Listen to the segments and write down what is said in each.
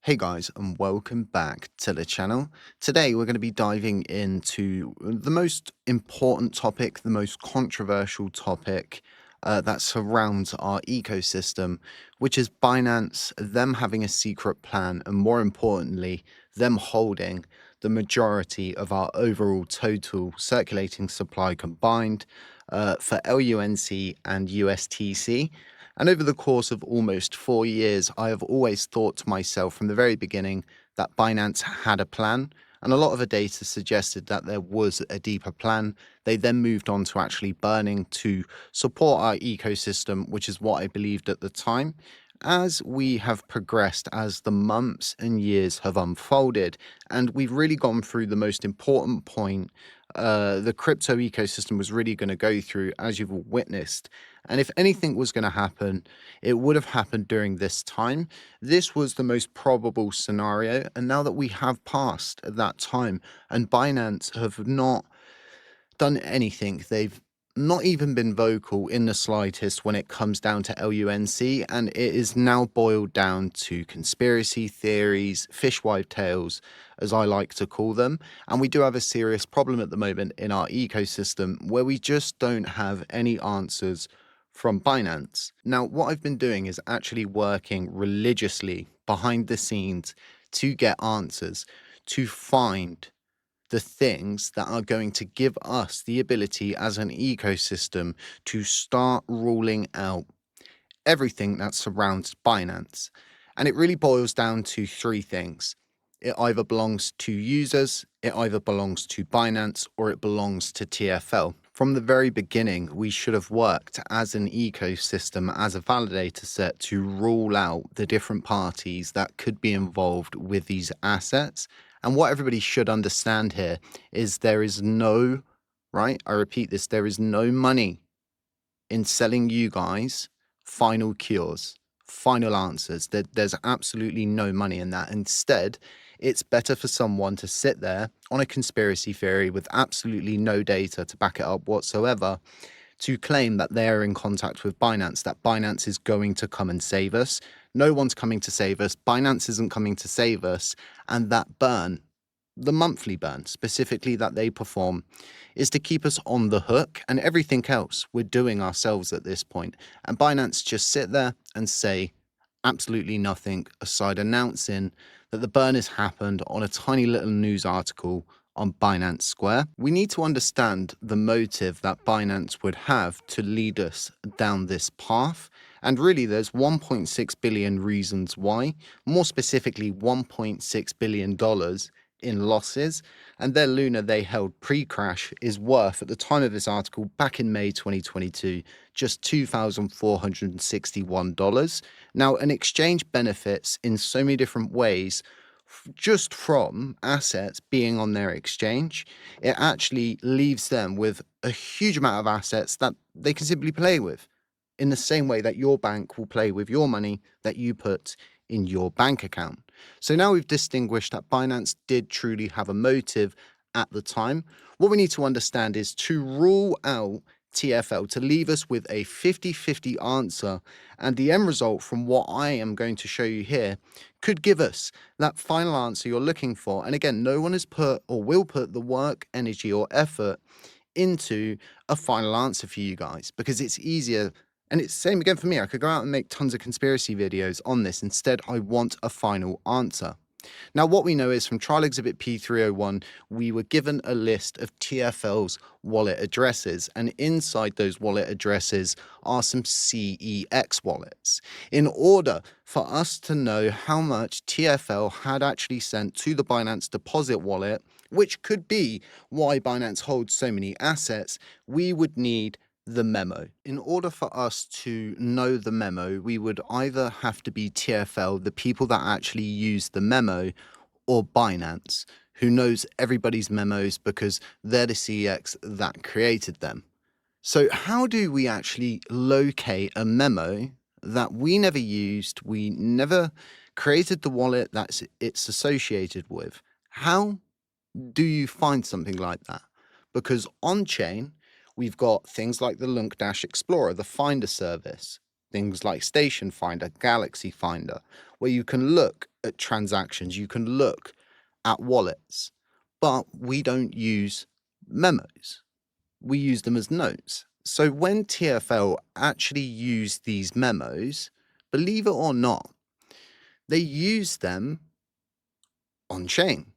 Hey guys, and welcome back to the channel. Today we're going to be diving into the most important topic, the most controversial topic that surrounds our ecosystem, which is Binance, them having a secret plan, and more importantly, them holding the majority of our overall total circulating supply combined for LUNC and USTC. And over the course of almost 4 years, I have always thought to myself from the very beginning that Binance had a plan. And a lot of the data suggested that there was a deeper plan. They then moved on to actually burning to support our ecosystem, which is what I believed at the time. As we have progressed, as the months and years have unfolded, and we've really gone through the most important point the crypto ecosystem was really going to go through, as you've all witnessed. And if anything was going to happen, it would have happened during this time. This was the most probable scenario. And now that we have passed that time and Binance have not done anything, they've not even been vocal in the slightest when it comes down to LUNC, and it is now boiled down to conspiracy theories, fishwife tales, as I like to call them. And we do have a serious problem at the moment in our ecosystem where we just don't have any answers from Binance. Now, what I've been doing is actually working religiously behind the scenes to get answers, to find the things that are going to give us the ability as an ecosystem to start ruling out everything that surrounds Binance. And it really boils down to three things. It either belongs to users, it either belongs to Binance, or it belongs to TFL. From the very beginning, we should have worked as an ecosystem, as a validator set, to rule out the different parties that could be involved with these assets. And what everybody should understand here is there is no, right? I repeat this, there is no money in selling you guys final cures, final answers. There's absolutely no money in that. Instead, it's better for someone to sit there on a conspiracy theory with absolutely no data to back it up whatsoever to claim that they're in contact with Binance, that Binance is going to come and save us. No one's coming to save us. Binance isn't coming to save us. And that burn, the monthly burn specifically that they perform, is to keep us on the hook, and everything else we're doing ourselves at this point. And Binance just sit there and say absolutely nothing aside announcing that the burn has happened on a tiny little news article on Binance Square. We need to understand the motive that Binance would have to lead us down this path. And really, there's 1.6 billion reasons why, more specifically, $1.6 billion in losses. And their Luna they held pre-crash is worth, at the time of this article, back in May 2022, just $2,461. Now, an exchange benefits in so many different ways just from assets being on their exchange. It actually leaves them with a huge amount of assets that they can simply play with in the same way that your bank will play with your money that you put in your bank account. So now we've distinguished that Binance did truly have a motive at the time. What we need to understand is to rule out TFL, to leave us with a 50-50 answer. And the end result from what I am going to show you here could give us that final answer you're looking for. And again, no one has put or will put the work, energy, or effort into a final answer for you guys because it's easier. And it's the same again for me. I could go out and make tons of conspiracy videos on this. Instead, I want a final answer. Now, what we know is from Trial Exhibit P301, we were given a list of TFL's wallet addresses, and inside those wallet addresses are some CEX wallets. In order for us to know how much TFL had actually sent to the Binance deposit wallet, which could be why Binance holds so many assets, we would need the memo. In order for us to know the memo, we would either have to be TFL, the people that actually use the memo, or Binance, who knows everybody's memos because they're the CEX that created them. So how do we actually locate a memo that we never used, we never created the wallet that it's associated with? How do you find something like that? Because on chain, we've got things like the Lunk Dash Explorer, the Finder service. things like Station Finder, Galaxy Finder, where you can look at transactions, you can look at wallets, but we don't use memos. We use them as notes. So when TFL actually use these memos, believe it or not, they use them on chain,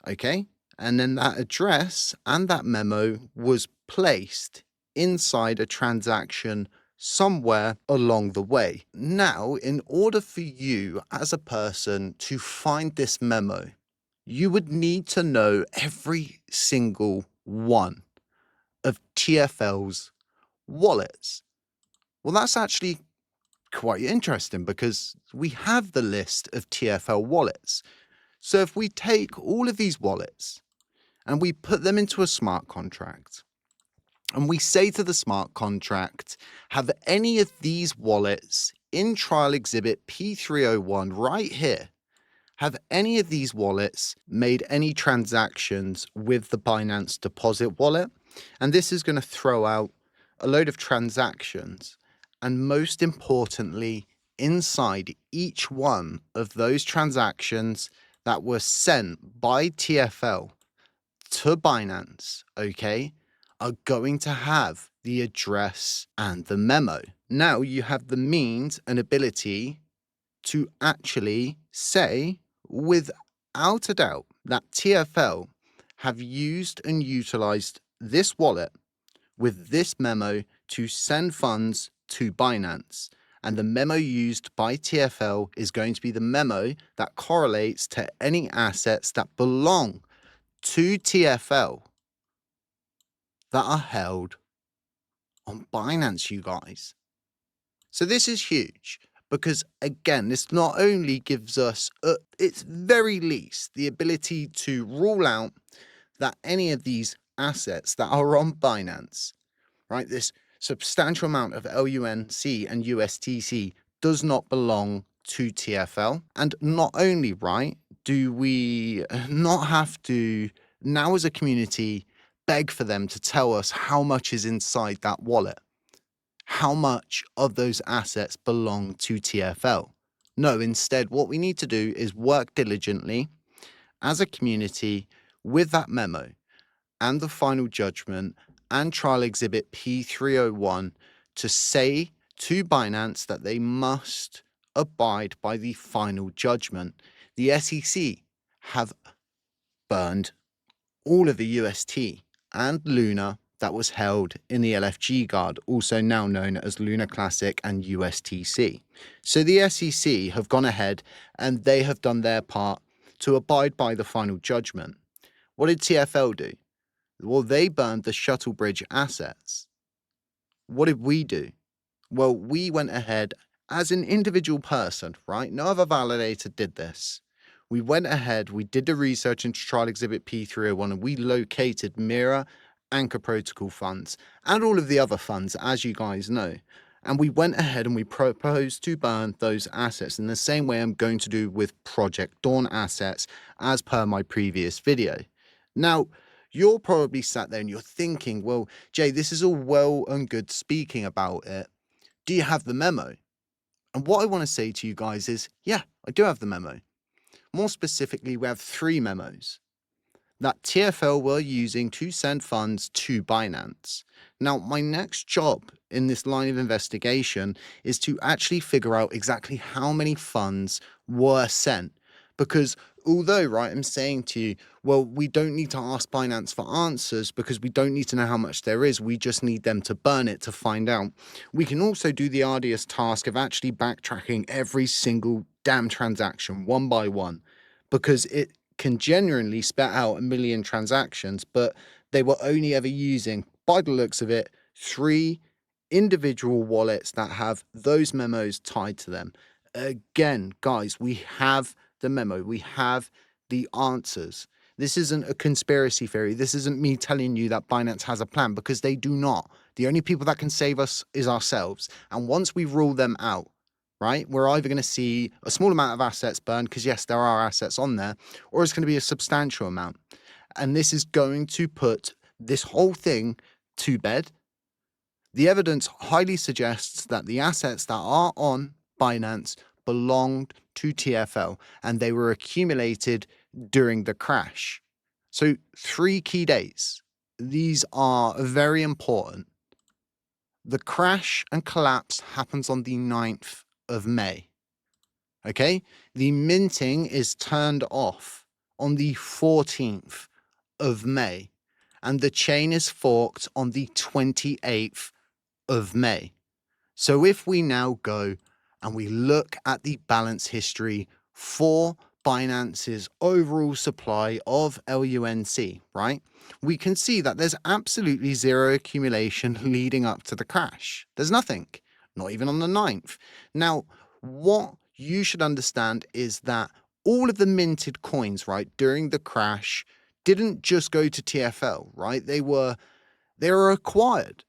okay? And then that address and that memo was placed inside a transaction somewhere along the way. Now, in order for you as a person to find this memo, you would need to know every single one of TFL's wallets. Well, that's actually quite interesting because we have the list of TFL wallets. So if we take all of these wallets and we put them into a smart contract and we say to the smart contract, have any of these wallets in trial exhibit P301 right here, have any of these wallets made any transactions with the Binance deposit wallet? And this is going to throw out a load of transactions. And most importantly, inside each one of those transactions that were sent by TFL to Binance, okay, are going to have the address and the memo. Now you have the means and ability to actually say without a doubt that TFL have used and utilized this wallet with this memo to send funds to Binance. And the memo used by TFL is going to be the memo that correlates to any assets that belong to TFL that are held on Binance, you guys. So this is huge because, again, this not only gives us, at its very least, the ability to rule out that any of these assets that are on Binance, right, this substantial amount of LUNC and USTC does not belong to TFL. And not only, right, do we not have to now as a community beg for them to tell us how much is inside that wallet, how much of those assets belong to TFL. No, instead, what we need to do is work diligently as a community with that memo and the final judgment and trial exhibit P301 to say to Binance that they must abide by the final judgment. The SEC have burned all of the UST and Luna that was held in the LFG guard, also now known as Luna Classic and USTC. So the SEC have gone ahead and they have done their part to abide by the final judgment. What did TFL do? Well, they burned the shuttle bridge assets. What did we do? Well, we went ahead as an individual person, right? No other validator did this. We went ahead, we did the research into trial exhibit P301, and we located Mira, Anchor Protocol funds, and all of the other funds, as you guys know. And we went ahead and we proposed to burn those assets in the same way I'm going to do with Project Dawn assets, as per my previous video. Now, you're probably sat there and you're thinking, well, Jay, this is all well and good speaking about it. Do you have the memo? And what I want to say to you guys is, yeah, I do have the memo. More specifically, we have 3 memos that TFL were using to send funds to Binance. Now, my next job in this line of investigation is to actually figure out exactly how many funds were sent. Because although, right, I'm saying to you, well, we don't need to ask Binance for answers because we don't need to know how much there is. We just need them to burn it to find out. We can also do the arduous task of actually backtracking every single damn transaction one by one, because it can genuinely spat out a million transactions, but they were only ever using, by the looks of it, 3 individual wallets that have those memos tied to them. Again, guys, we have the memo. We have the answers. This isn't a conspiracy theory. This isn't me telling you that Binance has a plan, because they do not. The only people that can save us is ourselves. And once we rule them out, right, we're either going to see a small amount of assets burned, because yes, there are assets on there, or it's going to be a substantial amount. And this is going to put this whole thing to bed. The evidence highly suggests that the assets that are on Binance belonged to TFL and they were accumulated during the crash. So 3 key dates. These are very important. The crash and collapse happens on the 9th of May. Okay? The minting is turned off on the 14th of May. And the chain is forked on the 28th of May. So if we now go and we look at the balance history for Binance's overall supply of LUNC, right? We can see that there's absolutely zero accumulation leading up to the crash. There's nothing, not even on the 9th. Now, what you should understand is that all of the minted coins, right, during the crash didn't just go to TFL, right? They were acquired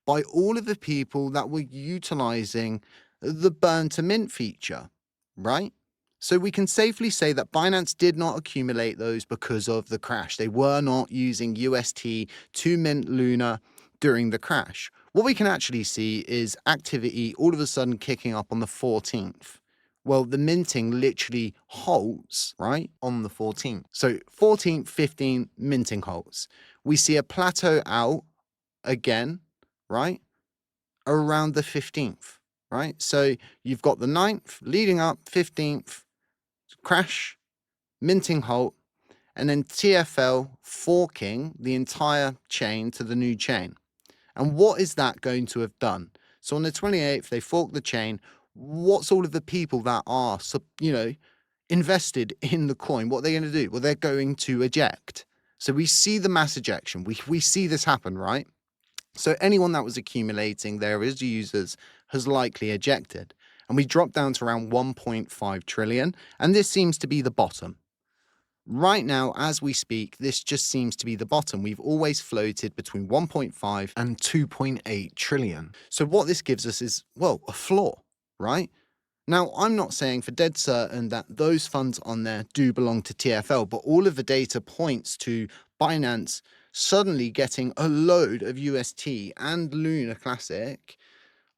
by all of the people that were utilizing the burn to mint feature, right? So we can safely say that Binance did not accumulate those because of the crash. They were not using UST to mint Luna during the crash. What we can actually see is activity all of a sudden kicking up on the 14th. Well, the minting literally halts, right, on the 14th. So 14th, 15th, minting halts. We see a plateau out again, right, around the 15th, right? So you've got the 9th leading up, 15th, crash, minting halt, and then TFL forking the entire chain to the new chain. And what is that going to have done? So on the 28th, they fork the chain. What's all of the people that are, invested in the coin? What are they going to do? Well, they're going to eject. So we see the mass ejection. We see this happen, right? So anyone that was accumulating there as users has likely ejected. And we dropped down to around 1.5 trillion. And this seems to be the bottom. Right now, as we speak, this just seems to be the bottom. We've always floated between 1.5 and 2.8 trillion. So what this gives us is, well, a floor, right? Now, I'm not saying for dead certain that those funds on there do belong to TFL, but all of the data points to Binance suddenly getting a load of UST and Luna Classic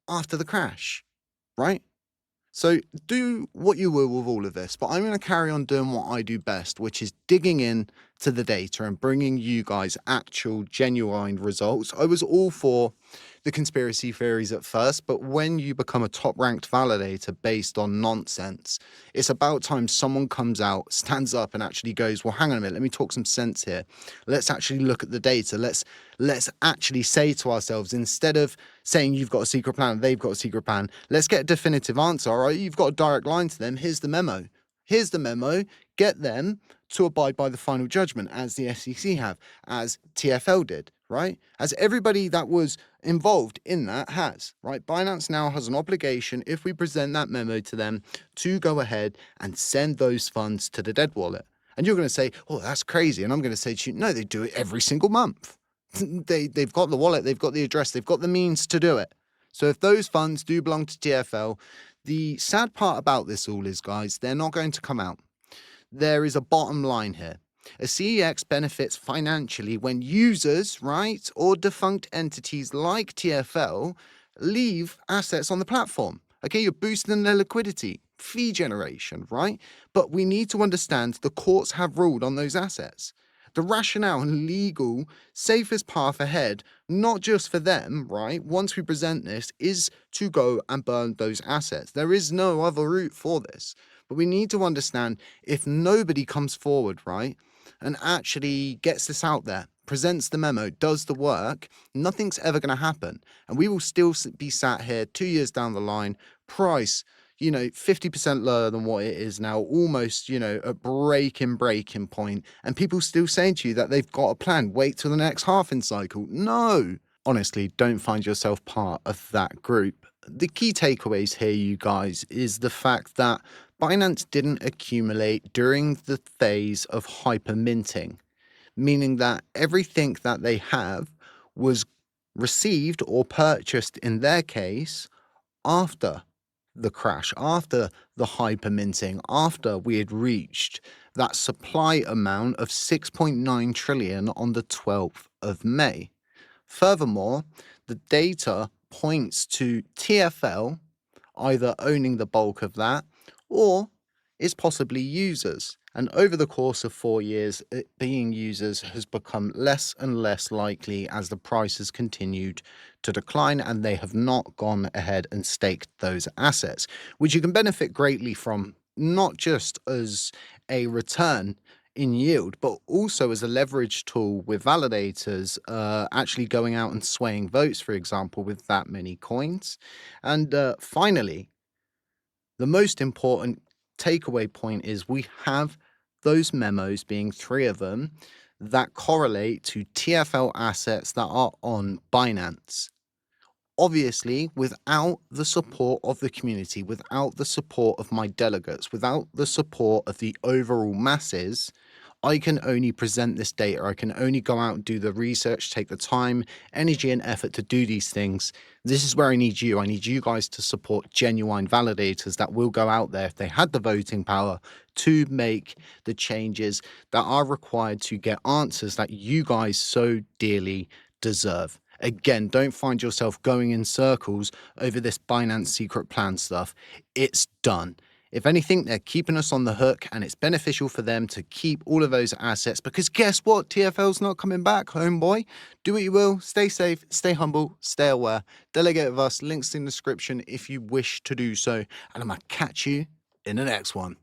after the crash, right? So do what you will with all of this, but I'm going to carry on doing what I do best, which is digging in to the data and bringing you guys actual genuine results. I was all for the conspiracy theories at first, but when you become a top ranked validator based on nonsense, it's about time someone comes out, stands up and actually goes, well, hang on a minute, let me talk some sense here. Let's actually look at the data. Let's actually say to ourselves, instead of saying you've got a secret plan, they've got a secret plan, let's get a definitive answer. All right, you've got a direct line to them. Here's the memo. Here's the memo. Get them to abide by the final judgment, as the SEC have, as TFL did, right? As everybody that was involved in that has, right? Binance now has an obligation, if we present that memo to them, to go ahead and send those funds to the dead wallet. And you're going to say, oh, that's crazy. And I'm going to say to you, no, they do it every single month. They've got the wallet, they've got the address, they've got the means to do it. So if those funds do belong to TFL, the sad part about this all is, guys, they're not going to come out. There is a bottom line here. A CEX benefits financially when users, right, or defunct entities like TFL leave assets on the platform. Okay, you're boosting their liquidity, fee generation, right? But we need to understand the courts have ruled on those assets. The rationale and legal safest path ahead, not just for them, right, once we present this, is to go and burn those assets. There is no other route for this. But we need to understand, if nobody comes forward, right, and actually gets this out there, presents the memo, does the work, nothing's ever going to happen. And we will still be sat here 2 years down the line, price, 50% lower than what it is now, almost, a breaking point. And people still saying to you that they've got a plan. Wait till the next halving cycle. No. Honestly, don't find yourself part of that group. The key takeaways here, you guys, is the fact that Binance didn't accumulate during the phase of hyperminting, meaning that everything that they have was received or purchased in their case after the crash, after the hyperminting, after we had reached that supply amount of 6.9 trillion on the 12th of May. Furthermore, the data points to TFL either owning the bulk of that or it's possibly users. And over the course of 4 years, it being users has become less and less likely as the price has continued to decline and they have not gone ahead and staked those assets, which you can benefit greatly from, not just as a return in yield, but also as a leverage tool with validators actually going out and swaying votes, for example, with that many coins. And finally, the most important takeaway point is we have those memos, being 3 of them, that correlate to TFL assets that are on Binance. Obviously, without the support of the community, without the support of my delegates, without the support of the overall masses, I can only present this data. I can only go out and do the research, take the time, energy, and effort to do these things. This is where I need you. I need you guys to support genuine validators that will go out there, if they had the voting power, to make the changes that are required to get answers that you guys so dearly deserve. Again, don't find yourself going in circles over this Binance secret plan stuff. It's done. If anything, they're keeping us on the hook, and it's beneficial for them to keep all of those assets, because guess what? TFL's not coming back, homeboy. Do what you will. Stay safe, stay humble, stay aware. Delegate with us. Links in the description if you wish to do so. And I'm going to catch you in the next one.